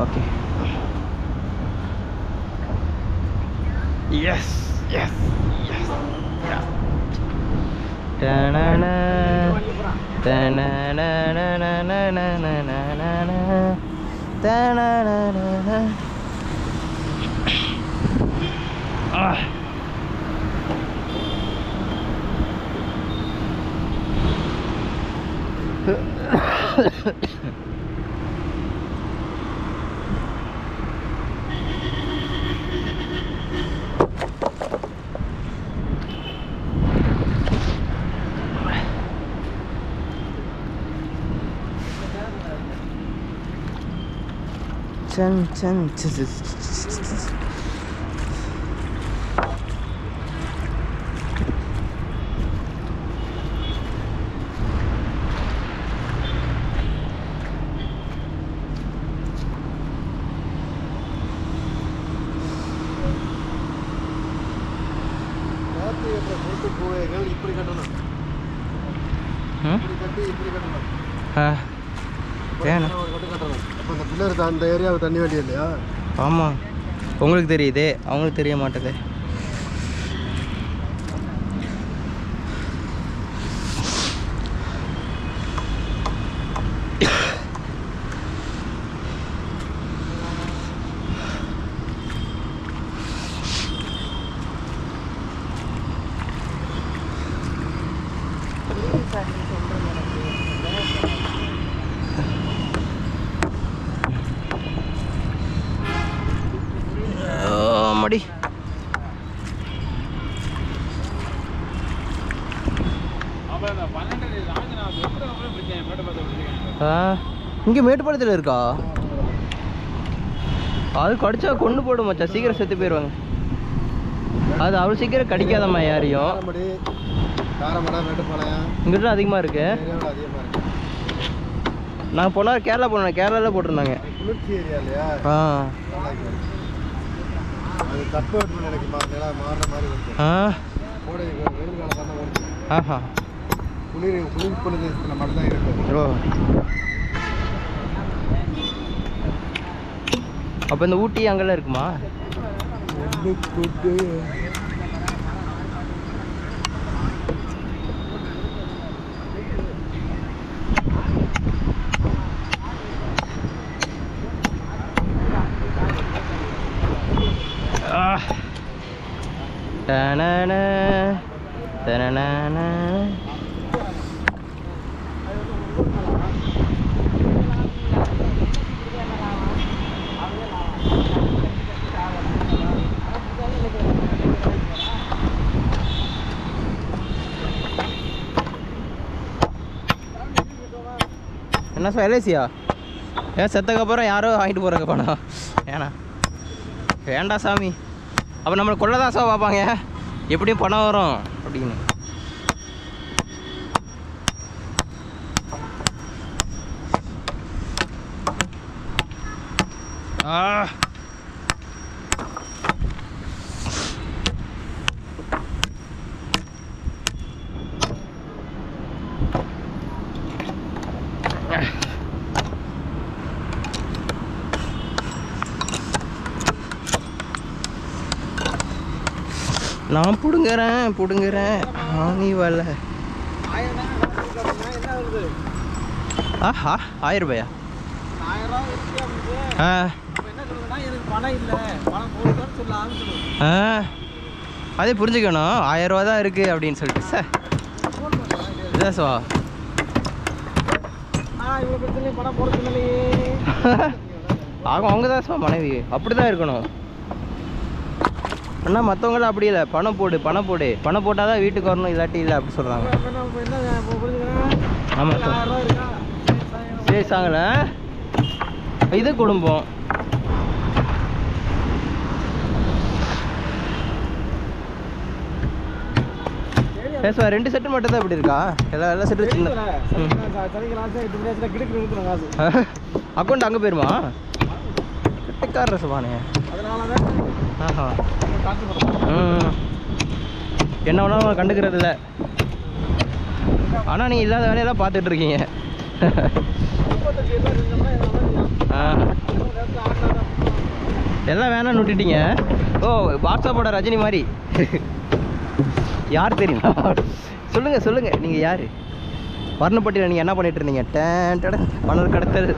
Okay. Yes yes yes. டனனா டனனா டனனா. Chan chan இப்படி கட்டணும். இப்படி கட்டி இப்படி கட்டணும். ஏன்னா அப்போ அந்த பில்லர் அந்த ஏரியாவுக்கு தண்ணி வண்டி இல்லையா? ஆமாம், உங்களுக்கு தெரியுது, அவங்களுக்கு தெரிய மாட்டேது. மடி இங்கே மேட்டுப்பாளையத்தில் இருக்கா? அது கடிச்சா கொண்டு போடும் மச்சான், சீக்கிரம் செத்து போயிடுவாங்க. அது அவ்வளோ சீக்கிரம் கடிக்காதம்மா யாரையும். இங்கிட்ட அதிகமாக இருக்கு. நான் போனால் கேரளா போனேன், கேரளாவில் போட்டிருந்தாங்க. அப்போ இந்த ஊட்டி அங்கெல்லாம் இருக்குமா? தனன தனன. என்ன சார் எல்ஐசியா? ஏன் செத்தக்கப்புறம் யாரோ வாங்கிட்டு போகிறாங்க பணம்? ஏன்னா வேண்டாம் சாமி, அப்போ நம்மளை கொள்ளதாசா பார்ப்பாங்க, எப்படியும் பணம் வரும் அப்படின்னு. நான் பிடுங்குறேன் நீ வரல. ஆஹா 1000 ரூபாயா? அதே புரிஞ்சுக்கணும், 1000 ரூபா தான் இருக்கு அப்படின்னு சொல்லிட்டு. சார் இதான் சோ ஆகும், அவங்க தான் சோ மனைவி, அப்படி தான் இருக்கணும். ஆனால் மற்றவங்களாம் அப்படி இல்லை, பணம் போடு பணம் போட்டால் தான் வீட்டுக்கு வரணும், இல்லாட்டி இல்லை அப்படி சொல்கிறாங்க. ஆமாம் சார், சரி சாங்கல இது குடும்பம். பேசுவா 2 செட்டு மட்டும் தான் இப்படி இருக்கா? எல்லா செட்டும் சின்ன அக்கௌண்ட் அங்கே போயிருமா? கிட்டக்காரர் சுவானே. ஆஹா என்ன வேணாலும் கண்டுக்கிறது இல்லை. ஆனால் நீங்கள் இல்லாத வேலையெல்லாம் பார்த்துட்டு இருக்கீங்க. எல்லாம் வேணாம்னு விட்டுட்டீங்க. ஓ வாட்ஸ்அப்போட ரஜினி மாதிரி. யார் தெரியுமா? சொல்லுங்கள் நீங்கள் யார்? வர்ணப்பட்டியில் நீங்கள் என்ன பண்ணிட்டு இருந்தீங்க? டேன் மணல் கடத்தல்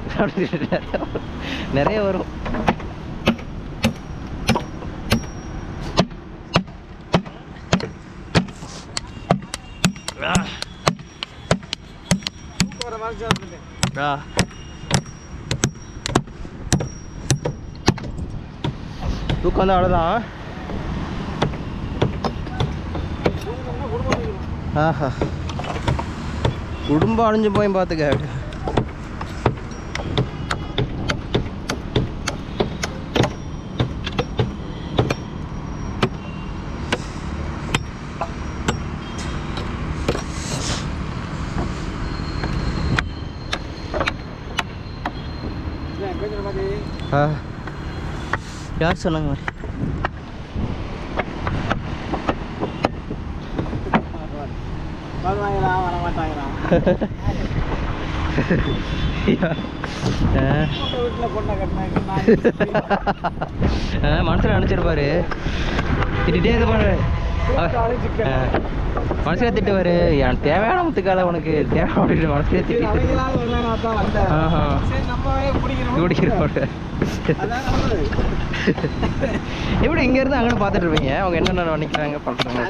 நிறைய வரும். தூக்கம் வந்து அவ்வளோதான். ஆஹா குடும்பம் அழிஞ்சு போய் பார்த்துக்க. யார் சொன்னாங்க மாதிரி? மனசில் நினச்சிருப்பாரு, திட்டே இருப்பாரு. மனசுல திட்டுவாரு, எனக்கு தேவையான முத்துக்கால உனக்கு தேவை அப்படின்னு மனசுல திட்டு. எப்படி இங்க இருந்து அங்கே பார்த்துட்டு இருப்பீங்க? அவங்க என்னென்ன நினைக்கிறாங்க பண்றாங்க.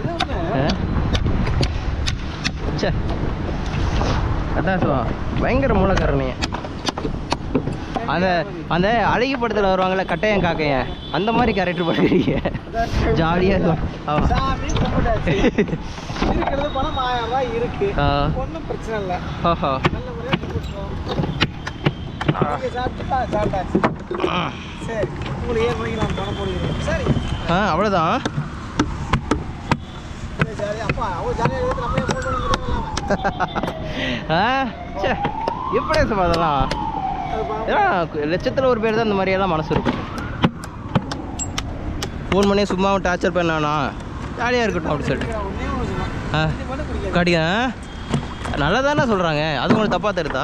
அதான் சொல்லுவான் பயங்கர மூலக்காரனைய. அந்த அந்த அழகி படத்தில் வருவாங்கள்ல கட்டையன் காக்கையன், அந்த மாதிரி கேரக்டர் பண்ணுறீங்க. ஜாலியாக இருக்கும். ஒன்றும் பிரச்சனை இல்லை. சரி உங்களுக்கு ஏன் நான் பணம் போடுகிறேன். சரி அவ்வளோதான். எப்படி சொல்ல அதெல்லாம் லட்சத்தில் ஒரு பேர் தான் இந்த மாதிரியெல்லாம் மனசு இருக்கும். ஃபோன் பண்ணி சும்மா டார்ச்சர் பண்ணானா ஜாலியாக இருக்கட்டும் அப்படி சொல்லிட்டு கடிக்க நல்லா தானே சொல்கிறாங்க. அது உங்களுக்கு தப்பாக தருதா?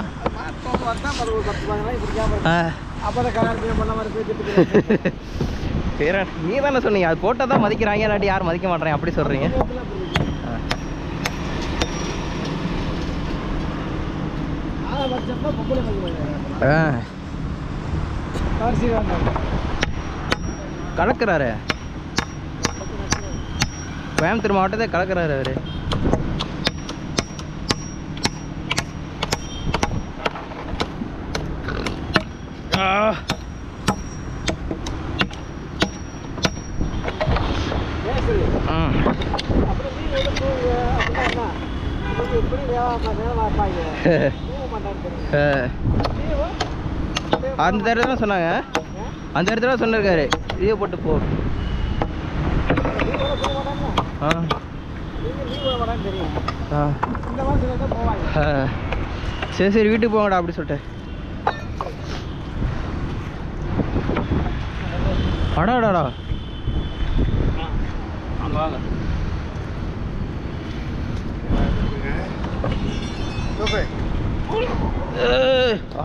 பேர நீ தானே சொன்னீங்க அது போட்டால் தான் மதிக்கிறாங்க, இல்லாட்டி யாரும் மதிக்க மாட்டேறாங்க அப்படி சொல்கிறீங்க. கலக்கிறாரு கோயம்புத்தூர் மாவட்டத்தை கலக்கிறாரு அவரு. அந்த இடத்துல சொன்னாங்க, அந்த இடத்துல சொன்னிருக்காரு லீவ் போட்டு போ. சரி சரி வீட்டுக்கு போங்கடா அப்படி சொல்லிட்டு. அடாடாடா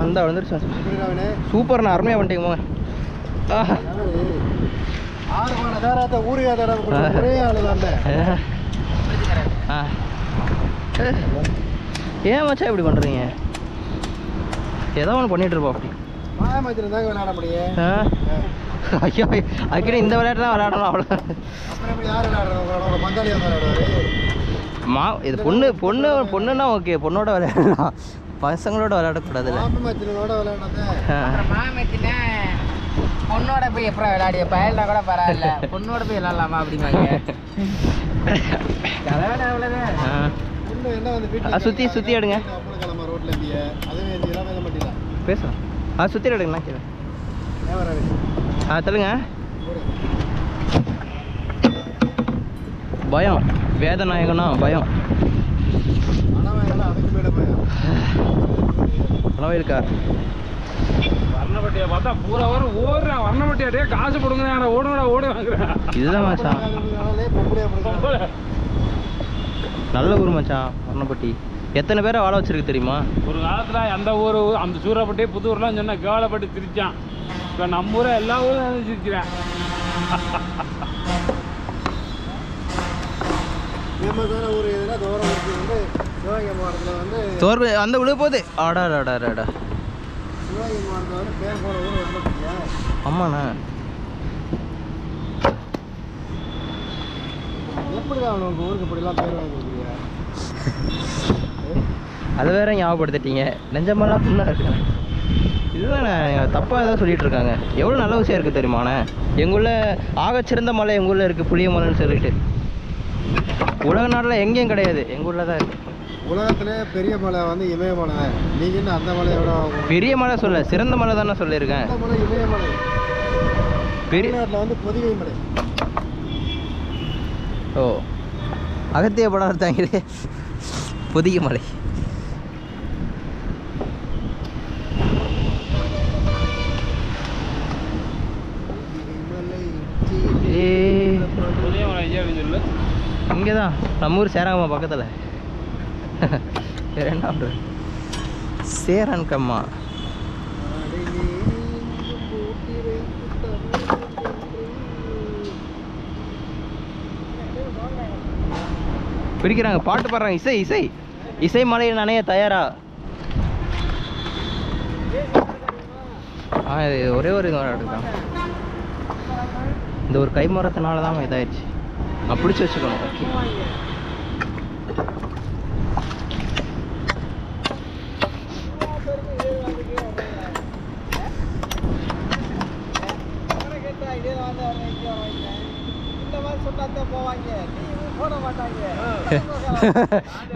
அந்த வந்துருச்சு. சூப்பர்ண்ணா அருமையாக பண்ணிட்டீங்க. ஏன் மச்சா இப்படி பண்ணுறீங்க? ஏதோ ஒன்று பண்ணிட்டு இருப்போம் அப்படி. விளையாட முடியும். ஐயோ அதுக்கிட்ட இந்த விளையாட்டு தான் விளையாடணும் அவ்வளோ. இது பொண்ணுன்னா ஓகே, பொண்ணோட விளையாடலாம், பசங்களோட விளையாடக்கூடாதுல்ல. பொண்ணோட போய் எப்போ விளையாடிய பயல்னா கூட பரவாயில்ல, பொண்ணோட போய் விளையாடலாமா அப்படிங்காங்க. சுற்றி சுற்றி எடுங்க பேசலாம். சுற்றி எடுங்கண்ணா கீழே. சொல்லுங்க. பயம் வேதநாயகனா பயம் பணவயல்கா வர்ணப்பட்டியை பார்த்தா பூரா வரும் ஓடுறேன். வர்ணப்பட்டியாட்டே காசு கொடுங்க ஓடுடா ஓடு வாங்குறேன். இதுதான் மச்சான் நல்ல ஊர் மச்சான் வர்ணப்பட்டி. எத்தனை பேரை வாழ வச்சிருக்கு தெரியுமா? ஒரு காலத்தில் அந்த ஊர் அந்த சூரப்பட்டி புதூர்லாம் சொன்னால் கேவலப்பட்டு திரிச்சான். இப்போ நம்ம ஊரை எல்லா ஊரும் சிரிக்கிறேன். ஃபேமஸான ஊர் எதுனா தோரம்பட்டி வந்து சிவகங்கை மாவட்டத்தில் வந்து சோர்வு அந்த விழு போகுது. ஆடாடாடாடா சிவகங்கை மாவட்டத்தில் வந்து பேர் போன ஊர் வரப்பட்டியா? ஆமாண்ணா. எப்படி அவன் உங்கள் ஊருக்கு இப்படிலாம் பேர் வாங்கிருக்கியா? அது வேற ஞாபகப்படுத்திட்டீங்க. நெஞ்சமெல்லாம் புண்ணாக இருக்குண்ணே. இதுதானே தப்பாக ஏதாவது சொல்லிட்டு இருக்காங்க. எவ்வளோ நல்ல விஷயம் இருக்குது தெரியுமாண்ணே? எங்கள் ஊரில் ஆகச்சிறந்த மலை எங்கள் ஊரில் இருக்குது, புளிய மலைன்னு சொல்லிட்டு. உலக நாட்டில் எங்கேயும் கிடையாது, எங்கள் ஊரில் தான் இருக்குது. உலகத்திலே பெரிய மலை வந்து இமயமலை. நீங்கள் இன்னும் அந்த மலையோட பெரிய மலை சொல்ல, சிறந்த மலை தானே சொல்லியிருக்கேன். அந்த மலை இமயமலை. பெரிய தமிழ்நாட்டில் வந்து பொதிகை மலை. ஓ, அகத்திய படம் எடுத்தாங்களே, பொதிகை மலை. புதிய மலை ஐயா சொல்லு. இங்கே தான் நம்ம ஊர் சேரங்கம்மா பக்கத்தில். வேற என்ன பண்ணுறது? சேரன்கம்மா. பிடிக்கிறாங்க, பாட்டு பாடுறாங்க. இசை இசை இசை மலையில் நனைய தயாரா? இது ஒரே ஒரு இது எடுத்துக்கலாம். இந்த ஒரு கைமரத்தினால தான் இதாயிடுச்சு. நான் பிடிச்சி வச்சுக்கணும்.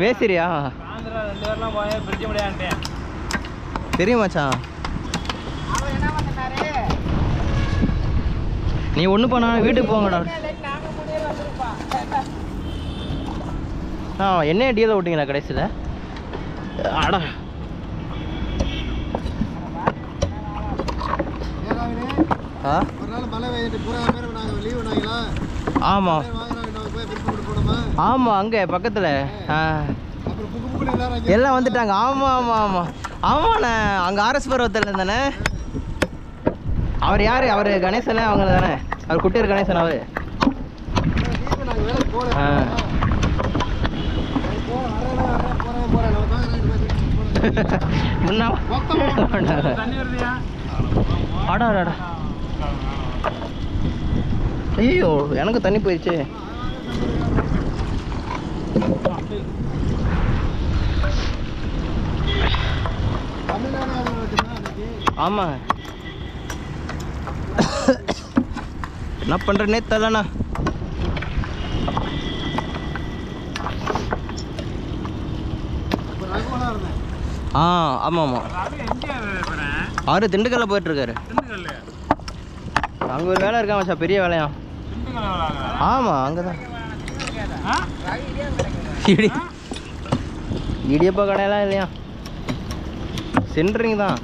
வேசிரியா தெரியும் மச்சான். நீ ஒன்று பண்ணா வீட்டுக்கு போங்கடா. என்ன டீலை விட்டீங்களா கடைசியில்? அடா ஒரு நாள் மழை பெய்ஞ்சிட்டு பூரா பேர் நாங்கள் லீவு நாங்களா? ஆமாம் ஆமாம், அங்கே பக்கத்தில் எல்லாம் வந்துட்டாங்க. ஆமாம் ஆமாம் ஆமாம் ஆமாண்ணே, அங்கே ஆர்எஸ் பருவத்தில் இருந்தானே. அவர் யார்? அவர் கணேசனே அவங்க தானே? அவர் குட்டியர் கணேசன் அவர். ஆடாடா, ஐயோ எனக்கு தண்ணி போயிடுச்சு. ஆமாங்க, என்ன பண்ணுறேன்னே தெரியலண்ணா. ஆமாம் ஆமாம், அவர் திண்டுக்கல்ல போயிட்டுருக்காரு. அங்கே ஒரு வேலை இருக்கா மச்சா, பெரிய வேலையா? ஆமாம், அங்கே தான் இடியப்பா கடையெல்லாம் இல்லையா, சென்ட்ரிங் தான்.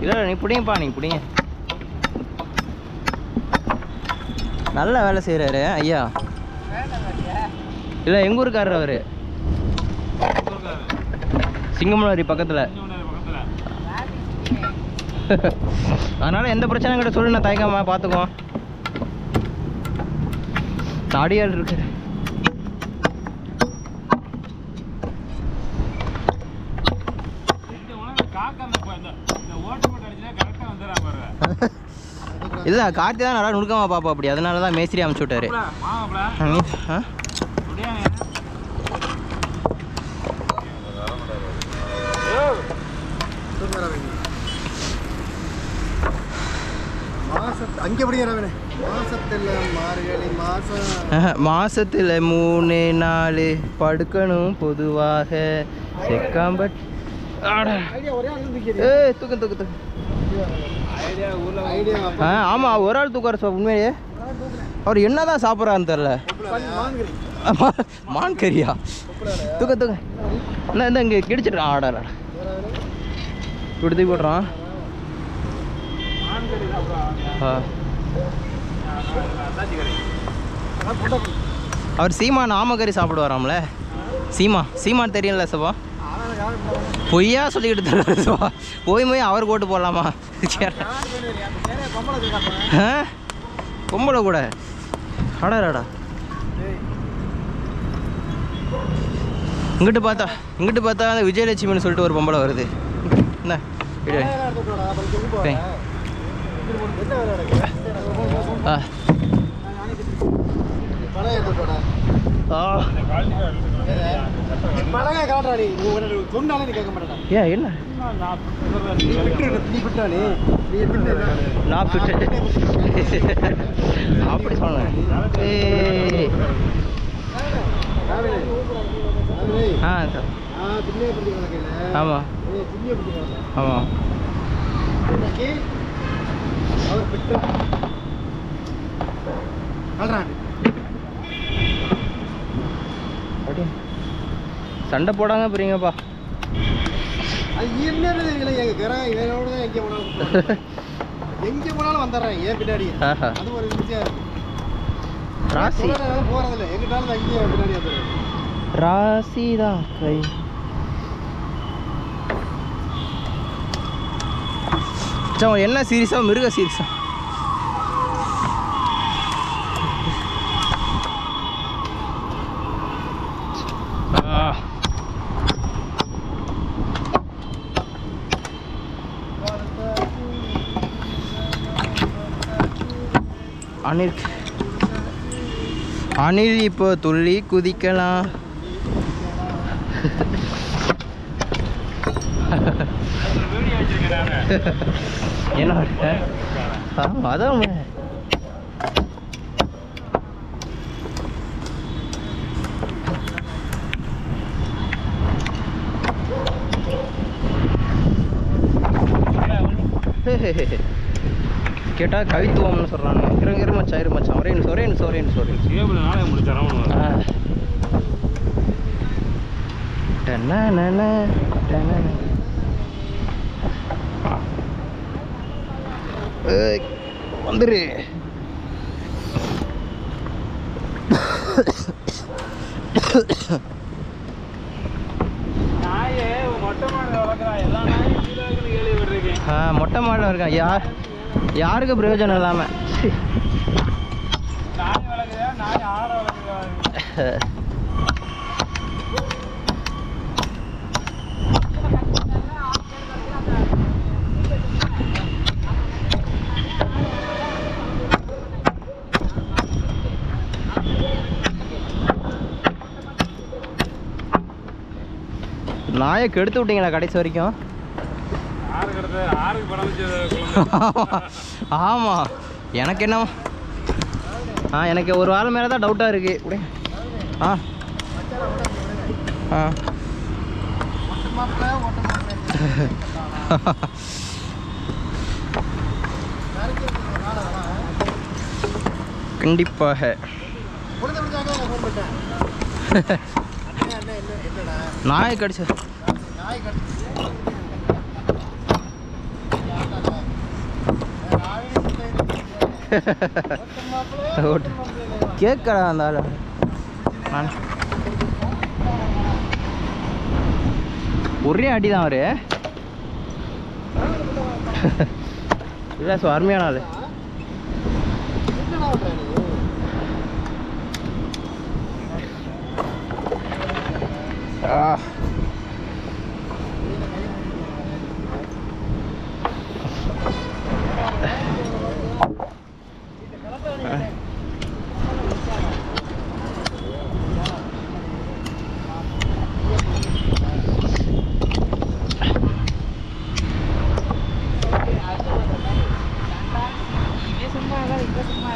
இல்லை நீ பிடிங்கப்பா, நீ பிடிங்க. நல்ல வேலை செய்கிறாரு ஐயா. இல்லை எங்கள் ஊருக்காரர் அவர், சிங்கமலரி பக்கத்தில். அதனால் எந்த பிரச்சனையும் கிட்ட சொல்லு, நான் தயக்காம பார்த்துக்குவோம். அடியாள் இருக்கு. இல்லை கார்த்தி தான் நல்லா நுணுக்கமாக பார்ப்போம் அப்படி, அதனால தான் மேஸ்திரி அமுச்சு விட்டாரு. மாசத்துல 3 நாள் படுக்கணும் பொதுவாக செக்காம்பட். தூக்கு தூக்கு தூக்கு ஆ ஆமாம், ஒரு ஆள் தூக்குற சார் உண்மையே. அவர் என்ன தான் சாப்பிட்றான்னு தெரில. மான் கறியா? தூக்க என்ன இந்த இங்கே கிடிச்சிட்றான். ஆடாடா இப்படி தூக்கி போட்டுறான். அவர் சீமான் ஆமக்கறி சாப்பிடுவாராம்ல. சீமான் தெரியல சபா, பொய்யா சொல்லிக்கிட்டு தர்றாரு சபா. போய் அவர் ஓட்டு போடலாமா? பொம்பளை கூட அடாடா. இங்கிட்டு பார்த்தா அந்த விஜயலட்சுமின்னு சொல்லிட்டு ஒரு பொம்பளை வருது. என்ன ஏன் என்ன நான் அப்படி சொன்னேன். ஆமாம் ஆமாம். சண்டை போடாங்க போறீங்கப்பா. எங்க போனாலும் வந்துடுறேன் ஏன் பின்னாடி. அது ஒரு ராசி போறதில்ல, எங்கிட்டாலும் அங்கேயே பின்னாடி வந்துடுறேன். ராசி தான் கை. என்ன சீரியஸா? மிருக சீரியஸா? அணில் இப்போ துள்ளி குதிக்கலாம். என்ன அதான் கேட்டா கவித்துவம்னு சொல்றாங்க. இருமச்சான் ஒரே வந்துரு. மொட்டை மாடில் இருக்கான். யாருக்கு பிரயோஜனம் இல்லாமல். நாயை கெடுத்து விட்டீங்களா கடைசி வரைக்கும்? ஆமாம், எனக்கு என்ன எனக்கு ஒரு வாரம் மேலே தான் டவுட்டாக இருக்குது. கண்டிப்பாக நாயை கடிச்ச கேட்கடா அந்த ஆள். ஒரே அடி தான் அவரு. இல்லை ஸோ அருமையான ஆள்.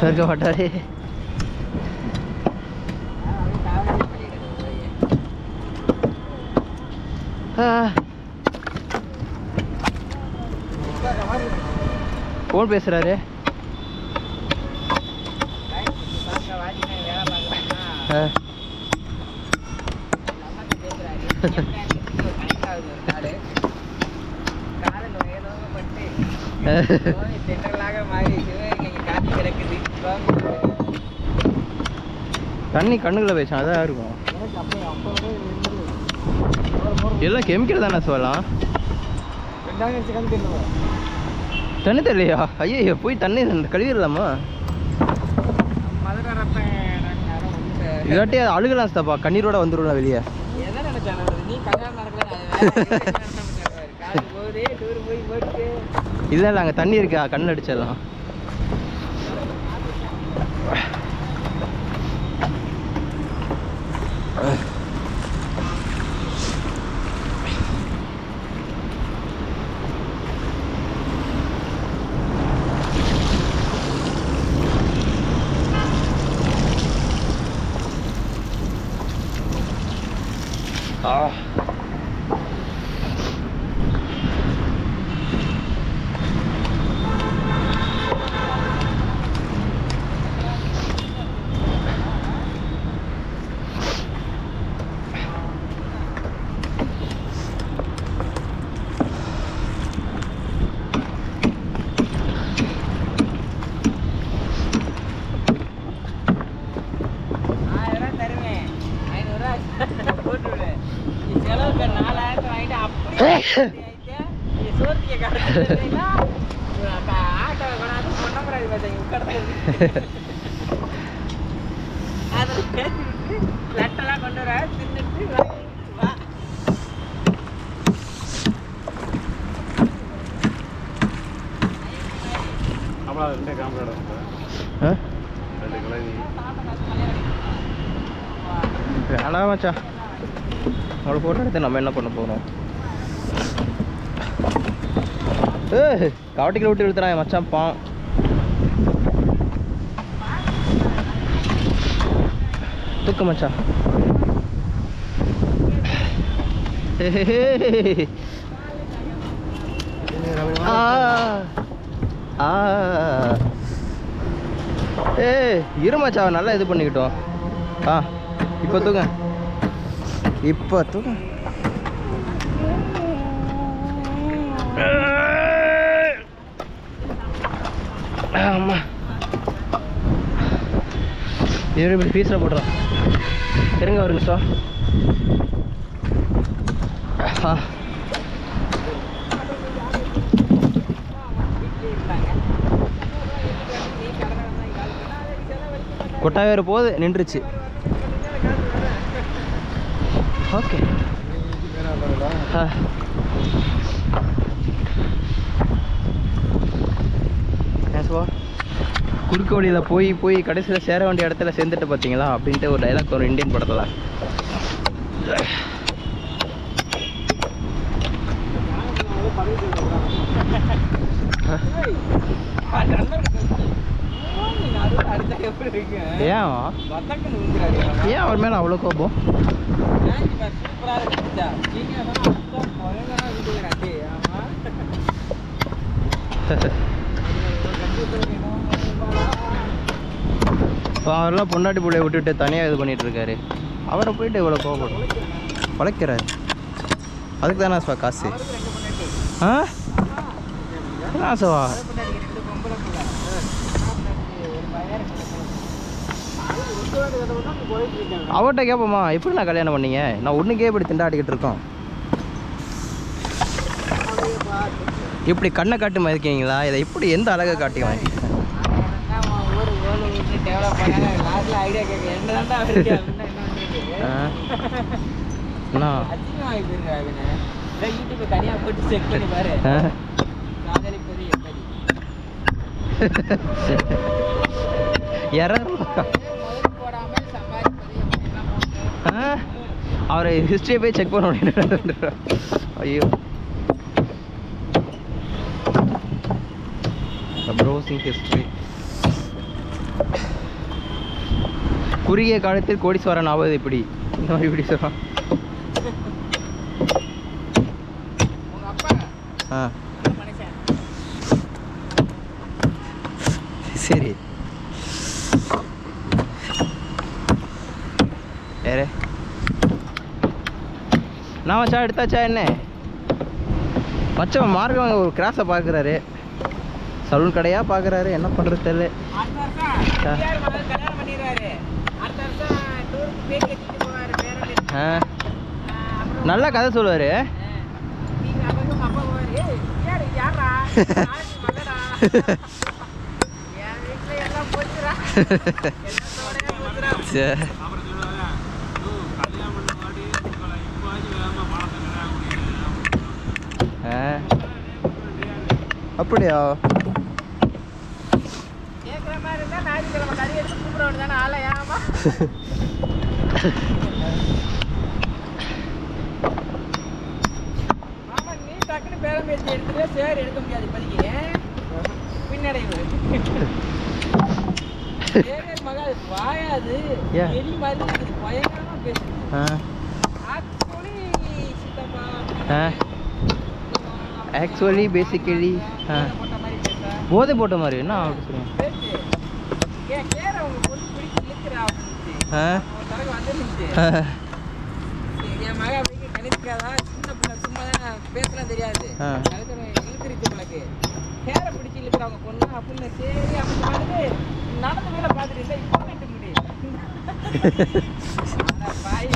இருக்க மாட்டாரு. ஃபோன் பேசுகிறாரு. தண்ணி கண்ணுக்குள்ள பேசணும், அதான் இருக்கும். எல்லாம் கெமிக்கல் தானே சொல்லலாம். தண்ணி தெரியலையா? ஐயோ, போய் தண்ணி கழுவிடலாமா? இல்லாட்டி அது அழுகலாம் ஸ்தாப்பா, கண்ணீரோட வந்துடும்ல வெளியே. இல்லை இல்லை, அங்கே தண்ணி இருக்கா, கண்ணு அடிச்சிடலாம். வேணாம் மச்சா, அவளை போட்டோ எடுத்து நம்ம என்ன பண்ண போகிறோம்? காவட்டிக்கில் விட்டு இழுத்துறான் மச்சான், பாவம். தூக்க மச்சான். இரு மச்சான், நல்லா இது பண்ணிக்கிட்டோம். இப்போ தூங்க, இப்போ தூங்க. ஆமா, இப்படி பீஸில் போடுறோம். இருங்க ஒரு நிமிஷம். கொட்டாய் வேறு போது நின்றுச்சு. ஓகே, குறுக்கு வழியில் போய் போய் கடைசியில் சேர வேண்டிய இடத்துல சேர்ந்துட்டு பார்த்தீங்களா அப்படின்ட்டு ஒரு டைலாக் வரும் இந்தியன் படத்தில். ஏன் அவர் மேலே அவ்வளோ கோபம்? அவரெல்லாம் பொண்டாட்டி பிள்ளைய விட்டுட்டு தனியாக இது பண்ணிட்டு இருக்காரு. அவரை போயிட்டு இவ்வளோ கோபப்படும், பழைக்கிறாரு. அதுக்கு தானே சார் காசு. ஆசவா அவர்கிட்ட கேட்போமா, எப்படி நான் கல்யாணம் பண்ணீங்க? நான் ஒன்றுக்கே இப்படி திண்டாடிக்கிட்டு இருக்கோம். இப்படி கண்ணை காட்டு மதிக்கீங்களா? இதை இப்படி எந்த அழகை காட்டி வாங்கி அவரை ஹிஸ்ட்ரியை போய் செக் பண்ண முடியும். ஐயோ, ப்ரௌசிங் ஹிஸ்ட்ரி. குறுகிய காலத்தில் கோடீஸ்வரன் ஆவது இப்படி, இந்த மாதிரி இப்படி சொல்கிறான். சரி வேறு நான் வச்சா எடுத்தாச்சா என்ன மச்சம் மார்க்கம் ஒரு கிராஸை பார்க்குறாரு சலூன் கடையாக பார்க்குறாரு என்ன பண்ணுறது தெரியல நல்லா கதை சொல்லுவார் சரி அப்படியா சேர் எடுக்க முடியாது இப்போதைக்கு பின்னடைவு மகா வாயாது எலி மாதிரி இருக்குது பயங்கரமா பேசுது ஆக்சுவலி பேசிக்கலி போதை போட்ட மாதிரி என்ன ஆகுது சொல்லுங்க என் மகா கணிக்காதா சின்ன பிள்ளை சும்மா பேசலாம் தெரியாது இழுத்துருச்சு உனக்கு ஹேரை பிடிச்சி இழுக்கிறவங்க பொண்ணு அப்படின்னு சரி அப்படின்னு பார்த்துட்டு நடந்த மேலே பார்த்துட்டு இல்லை இப்போ கட்ட முடியும் பாய்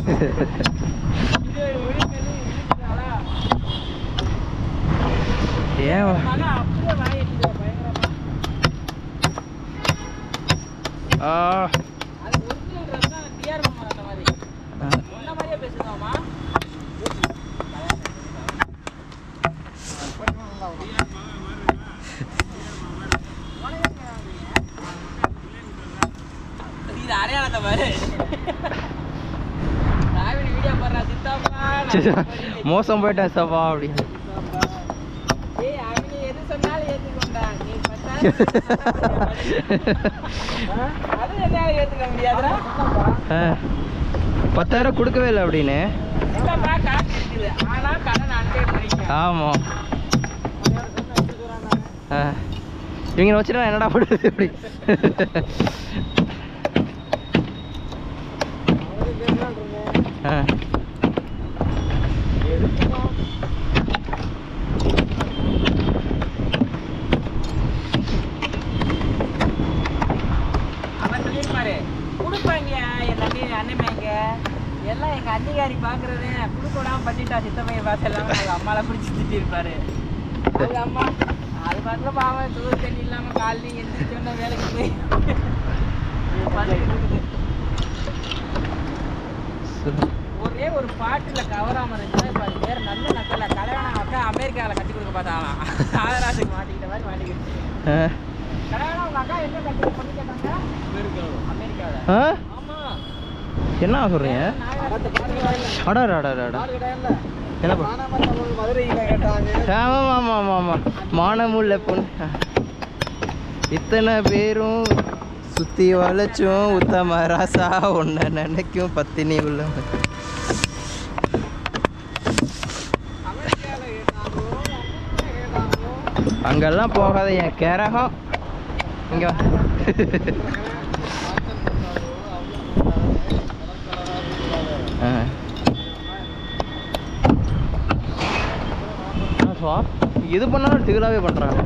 ஏன் மகா அப்படியே வாங்கிட்டு பயங்கரமா அது ஒரிஜினல் ட்ரெஸ் தான் டிஆர் மாமா அந்த மாதிரி முன்ன மாதிரியே பேசுதாமா இது அடையாளத்தை பாரு வீடியோ பாடுறா சித்தாப்பா மோசம் போயிட்டேன் சப்பா அப்படின்னு அவனு எது சொன்னாலும் ஏற்றுக்கொண்டா நீ அது என்னால ஏற்றுக்க முடியாதுடா 10,000 கொடுக்கவே இல்லை அப்படின்னு காசு இருக்குது ஆனா கடன் அண்டே பண்ணிக்க ஆமாம் இவங்க வச்சுட்டா என்னடா பண்ணுறது இப்படி அவன் சொல்லியிருப்பாரு கொடுப்பாங்க என் தண்ணி அண்ணமைங்க எல்லாம் எங்க அன்னிகாரி பாக்குறது குடுக்கூடாம பண்ணிட்டா சித்தமைய பாசெல்லாம் அவங்க அம்மால பிடிச்சி திட்டிருப்பாரு அவங்க அம்மா அது பாட்டுல பாவம் சோறு தண்ணி இல்லாம காலையில் எந்திரிச்சோன்னா வேலைக்கு போய் ஒரே ஒரு பாட்டுல கவராம இருந்துச்சுன்னா இப்ப அது வேற நல்ல நக்கல கல்யாணம் அக்கா அமெரிக்காவில் கட்டி கொடுக்க பார்த்தாங்களாம் ஆதராஜுக்கு மாட்டிக்கிட்ட மாதிரி மாட்டிக்கிட்டு கல்யாணம் உங்க அக்கா எங்க கட்டி பண்ணி கேட்டாங்க அமெரிக்காவில் ஆமா என்ன சொல்றீங்க அடாடா என்னப்பா ஆமாம் ஆமாம் ஆமாம் ஆமாம் மானமுள்ள பொண்ணு இத்தனை பேரும் சுற்றி வளைச்சும் உத்தம ராசா ஒன்றை நினைக்கும் பத்தினி உள்ள அங்கெல்லாம் போகாத என் கேரகம் இங்கே எது பண்ணாலும் திகழாவே பண்ணுறாங்க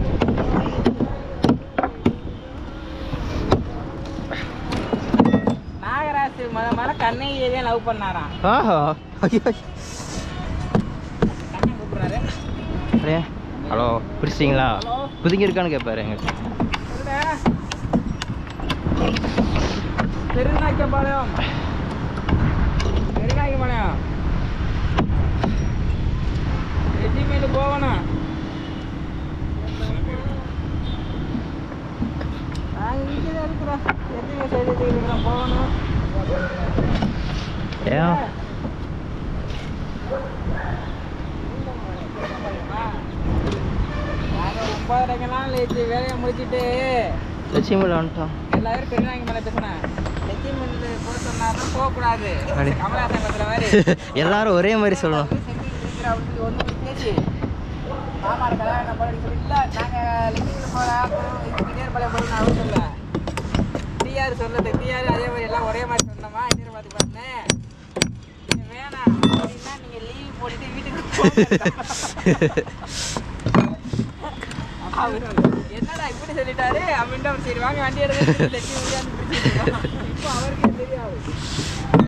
நாகராஜ் மத கண்ணகியை லவ் பண்ணாராம் ஆஹா ஐயோ கண்ணை கூப்பிடுறாரு அப்படியே ஹலோ பிடிச்சிங்களா புதுங்க இருக்கான்னு கேட்பாரு எங்க பெருநாய்க்கம்பாளையம் ரெஜிமெண்ட் போகணும் நாங்கள் இங்கே தான் இருக்கிறோம் ரெஜிமெண்ட் சைடு இருக்கிறோம் போகணும் ஏன் 9:30க்கெல்லாம் வேலையை முடிச்சுட்டு லட்சுமியில் வந்துட்டோம் எல்லாரும் பெருநாய்க்கு மேலே பேசினேன் லட்சுமியில் போக சொன்னார்னா போகக்கூடாது கமலஹாசன் பத்திர மாதிரி எல்லாரும் ஒரே மாதிரி சொல்லணும் அப்படின்னு ஒன்று பேசி மாமாவோட கல்யாணம் போட சொல்லி இல்லை நாங்கள் லட்சுமியில் போகிறோம் இதுக்கு நேர்பாளையம் போகணும்னு அவசியம் இல்லை யாரு சொன்னது? நீ யாரு அதே மாதிரி எல்லாம் ஒரே மாதிரி சொன்னோமா? இன்னொரு பார்த்து பார்த்தேன். வேணாம் அப்படின்னா நீங்க லீவ் போட்டுட்டு வீட்டுக்கு போங்க. என்னடா இப்படி சொல்லிட்டாரு அப்படின்ட்டு அவர் சரி வாங்க வண்டி எடுத்து இப்போ அவருக்கே தெரியாது.